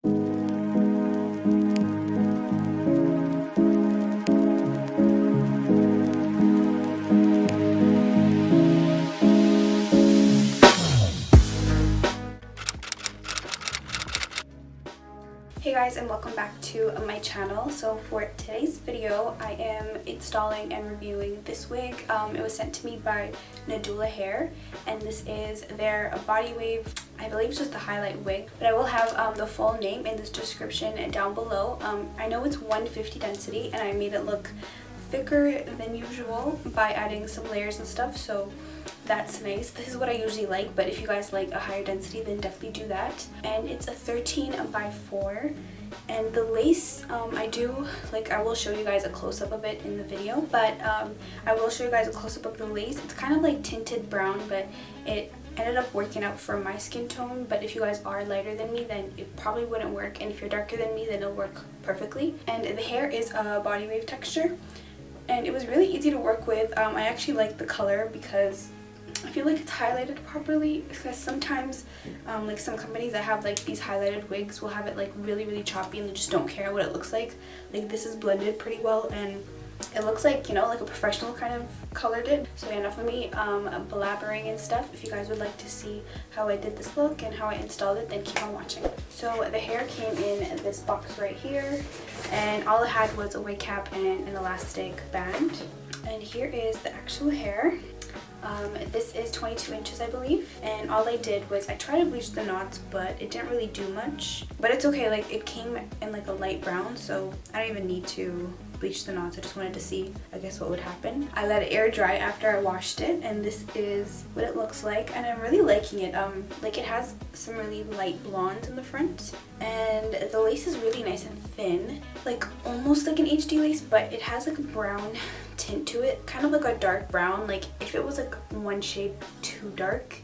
Hey guys, and welcome back to my channel. So for today's video I am installing and reviewing this wig. It was sent to me by Nadula hair, and this is their body wave, I believe it's just a highlight wig, but I will have the full name in this description down below. I know it's 150 density and I made it look thicker than usual by adding some layers and stuff, so that's nice. This is what I usually like, but if you guys like a higher density, then definitely do that. And it's a 13 by 4, and the lace, I will show you guys a close-up of it in the video, but I will show you guys a close-up of the lace. It's kind of like tinted brown, but it ended up working out for my skin tone. But if you guys are lighter than me, then it probably wouldn't work, and if you're darker than me, then it'll work perfectly. And the hair is a body wave texture, and it was really easy to work with. I actually like the color because I feel like it's highlighted properly, because sometimes like some companies that have like these highlighted wigs will have it like really choppy and they just don't care what it looks like. Like this is blended pretty well and it looks like, you know, like a professional kind of color did. So yeah, enough of me blabbering and stuff. If you guys would like to see how I did this look and how I installed it, then keep on watching. So the hair came in this box right here, and all it had was a wig cap and an elastic band. And here is the actual hair. This is 22 inches, I believe, and all I did was I tried to bleach the knots, but it didn't really do much. But it's okay, like it came in like a light brown, so I don't even need to bleach the knots. I just wanted to see, I guess, what would happen. I let it air dry after I washed it, and this is what it looks like, and I'm really liking it. Like it has some really light blonde in the front, and the lace is really nice and thin, like almost like an HD lace, but it has like a brown tint to it, kind of like a dark brown. Like if it was like one shade too dark,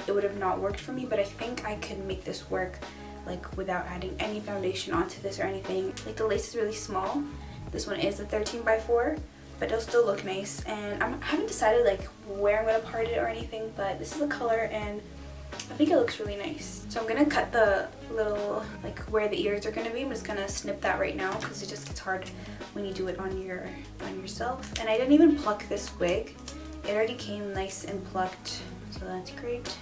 it would have not worked for me, but I think I could make this work like without adding any foundation onto this or anything. Like the lace is really small. This one is a 13 by 4, but it'll still look nice, and I haven't decided like where I'm going to part it or anything, but this is the color and I think it looks really nice. So I'm going to cut the little, like where the ears are going to be. I'm just going to snip that right now because it just gets hard when you do it on yourself. And I didn't even pluck this wig. It already came nice and plucked, so that's great.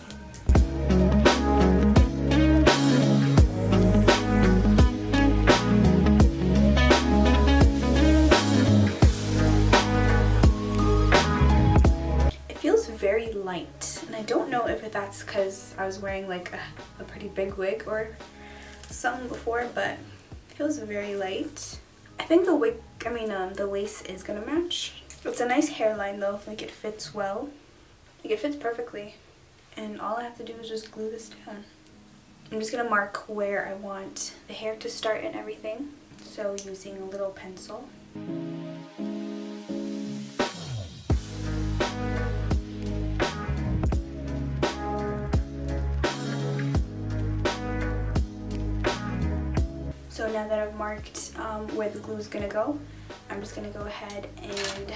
Very light, and I don't know if that's because I was wearing like a pretty big wig or something before, but it feels very light. I think the wig, the lace is gonna match. It's a nice hairline though, like it fits well, like it fits perfectly, and all I have to do is just glue this down. I'm just gonna mark where I want the hair to start and everything, so using a little pencil. So now that I've marked where the glue is going to go, I'm just going to go ahead and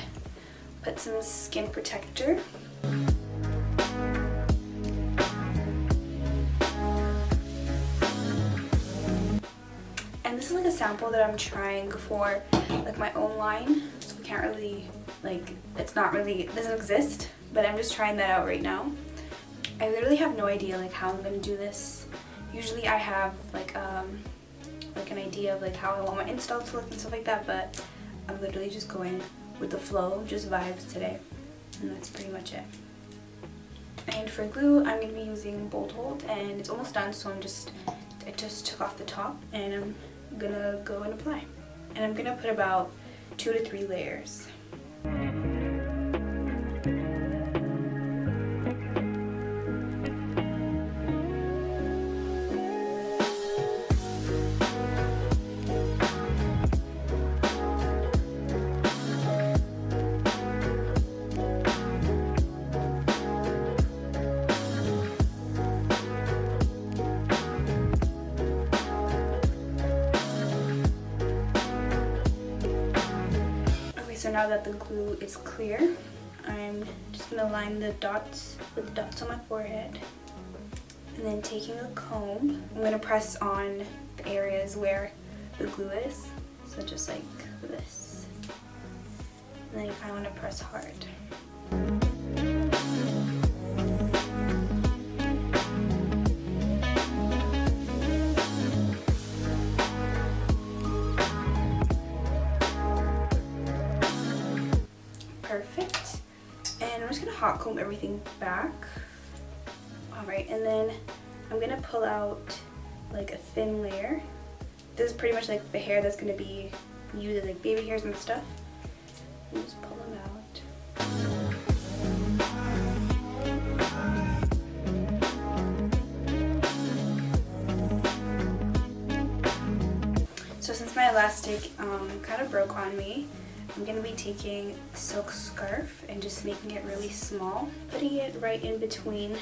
put some skin protector. And this is like a sample that I'm trying for like my own line. So we can't really, like, it doesn't exist, but I'm just trying that out right now. I literally have no idea like how I'm going to do this. Usually I have like an idea of like how I want my install to look and stuff like that, but I'm literally just going with the flow, just vibes today, and that's pretty much it. And for glue, I'm going to be using Bolt Hold, and it's almost done, so I just took off the top, and I'm gonna go and apply. And I'm gonna put about 2 to 3 layers. So now that the glue is clear, I'm just going to line the dots with the dots on my forehead. And then taking a comb, I'm going to press on the areas where the glue is. So just like this. And then you kind of want to press hard. Perfect. And I'm just going to hot comb everything back. Alright, and then I'm going to pull out like a thin layer. This is pretty much like the hair that's going to be used as like baby hairs and stuff. And just pull them out. So since my elastic kind of broke on me, I'm going to be taking a silk scarf and just making it really small, putting it right in between,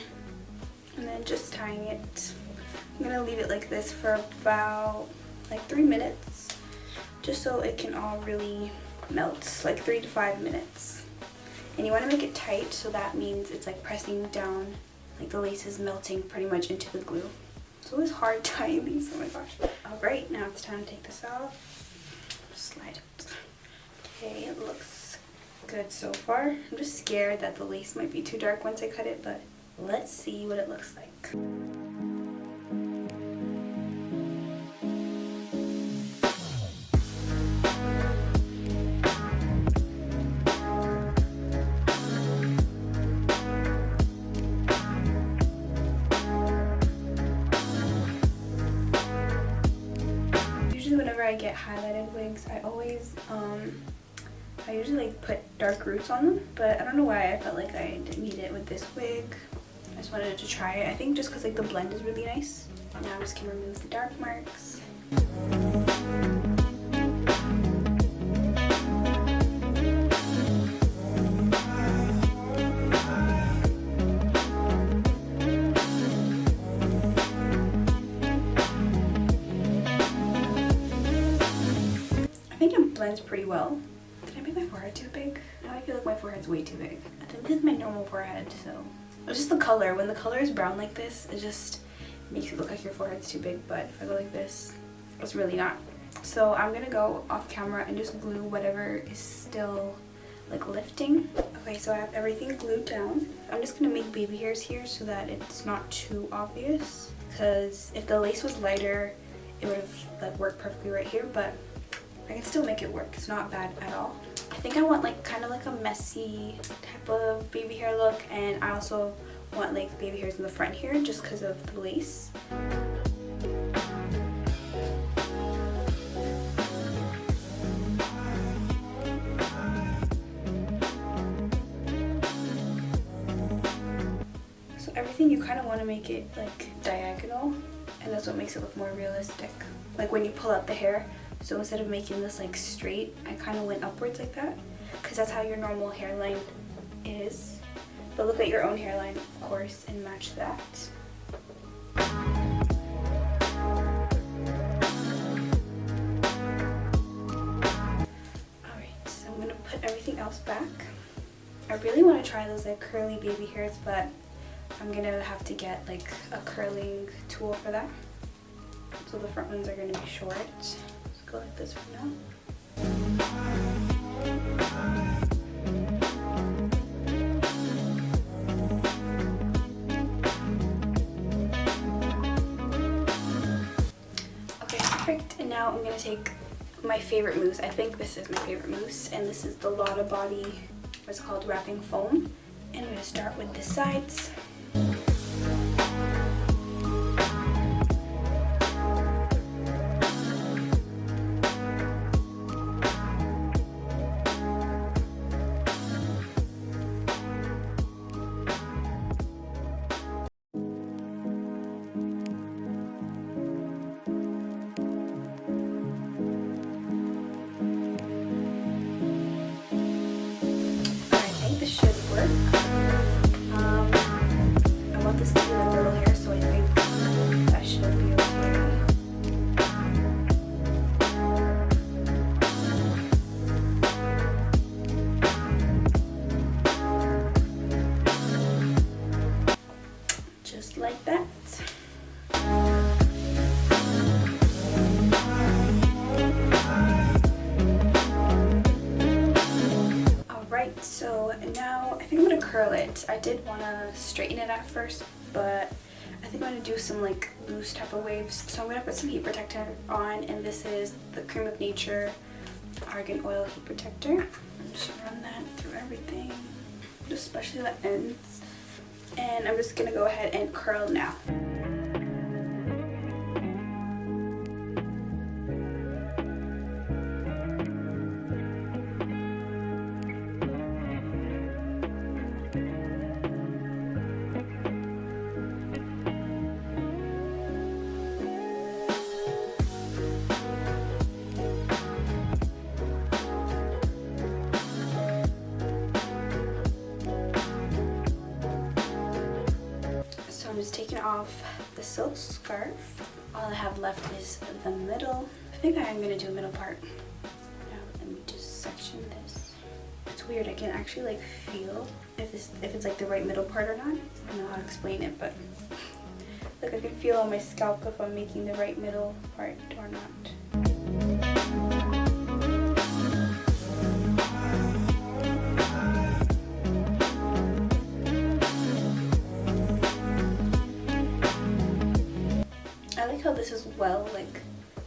and then just tying it. I'm going to leave it like this for about like 3 minutes, just so it can all really melt, like 3 to 5 minutes. And you want to make it tight, so that means it's like pressing down, like the lace is melting pretty much into the glue. So it's hard tying these, oh my gosh. Alright, now it's time to take this off. Slide it. Okay, it looks good so far. I'm just scared that the lace might be too dark once I cut it, but let's see what it looks like. Usually whenever I get highlighted wigs, I usually like put dark roots on them, but I don't know why I felt like I didn't need it with this wig. I just wanted to try it. I think just because like the blend is really nice. Now I'm just gonna remove the dark marks. I think it blends pretty well. Did I make my forehead too big? Now I feel like my forehead's way too big. I think this is my normal forehead, so. It's just the color. When the color is brown like this, it just makes it look like your forehead's too big, but if I go like this, it's really not. So I'm gonna go off camera and just glue whatever is still like lifting. Okay, so I have everything glued down. I'm just gonna make baby hairs here so that it's not too obvious, because if the lace was lighter, it would have like worked perfectly right here, but I can still make it work. It's not bad at all. I think I want like kind of like a messy type of baby hair look, and I also want like baby hairs in the front here just because of the lace. So everything you kind of want to make it like diagonal, and that's what makes it look more realistic. Like when you pull out the hair. So instead of making this like straight, I kind of went upwards like that, because that's how your normal hairline is. But look at your own hairline, of course, and match that. Alright, so I'm going to put everything else back. I really want to try those like curly baby hairs, but I'm going to have to get like a curling tool for that. So the front ones are going to be short. Go like this for now. Okay, perfect. And now I'm gonna take my favorite mousse. I think this is my favorite mousse, and this is the Lotta Body, what's called wrapping foam. And I'm gonna start with the sides. This should work. curl it. I did want to straighten it at first, but I think I'm going to do some like loose type of waves. So I'm going to put some heat protector on, and this is the Cream of Nature Argan Oil Heat Protector. And just run that through everything, especially the ends. And I'm just going to go ahead and curl now. I'm just taking off the silk scarf. All I have left is the middle. I think I am going to do a middle part. Now let me just section this. It's weird, I can actually like feel if it's like the right middle part or not. I don't know how to explain it, but like I can feel on my scalp if I'm making the right middle part or not. I like how this is well like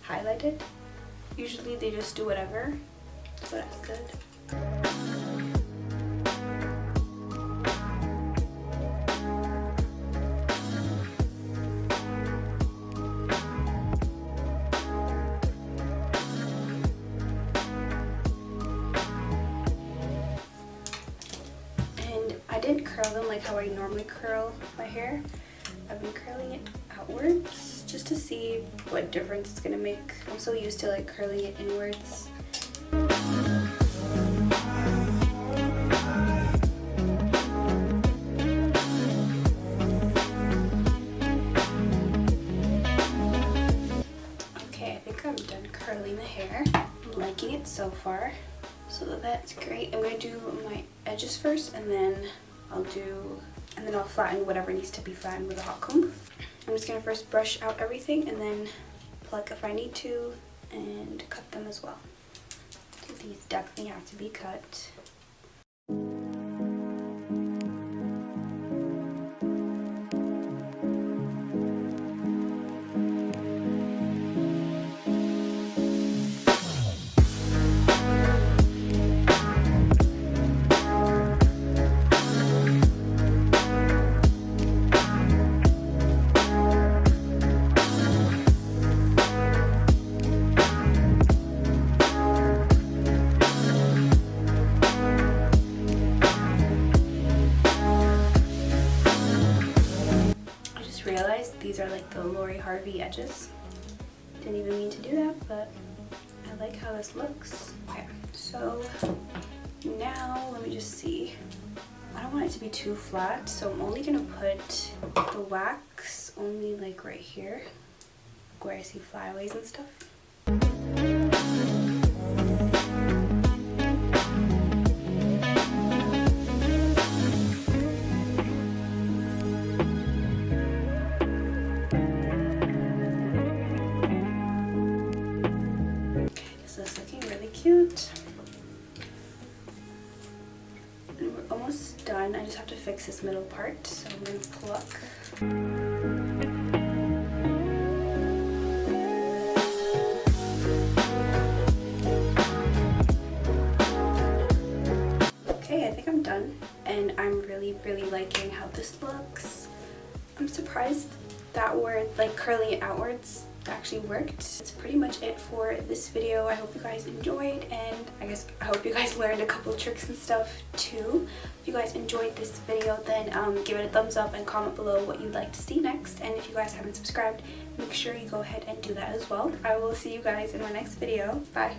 highlighted. Usually they just do whatever, so that's good. And I didn't curl them like how I normally curl my hair. I've been curling it outwards just to see what difference it's gonna make. I'm so used to like curling it inwards. Okay, I think I'm done curling the hair. I'm liking it so far, so that's great. I'm gonna do my edges first, and then I'll flatten whatever needs to be flattened with a hot comb. I'm just gonna first brush out everything and then pluck if I need to, and cut them as well. These definitely have to be cut. These are like the Lori Harvey edges. Didn't even mean to do that, but I like how this looks. Okay, so now let me just see. I don't want it to be too flat, so I'm only gonna put the wax only like right here, where I see flyaways and stuff. Cute. And we're almost done. I just have to fix this middle part, so I'm going to pluck. Okay, I think I'm done, and I'm really liking how this looks. I'm surprised that word, like curling it outwards, actually worked. That's pretty much it for this video. I hope you guys enjoyed, and I hope you guys learned a couple tricks and stuff too. If you guys enjoyed this video, then give it a thumbs up and comment below what you'd like to see next. And if you guys haven't subscribed, make sure you go ahead and do that as well. I will see you guys in my next video. Bye.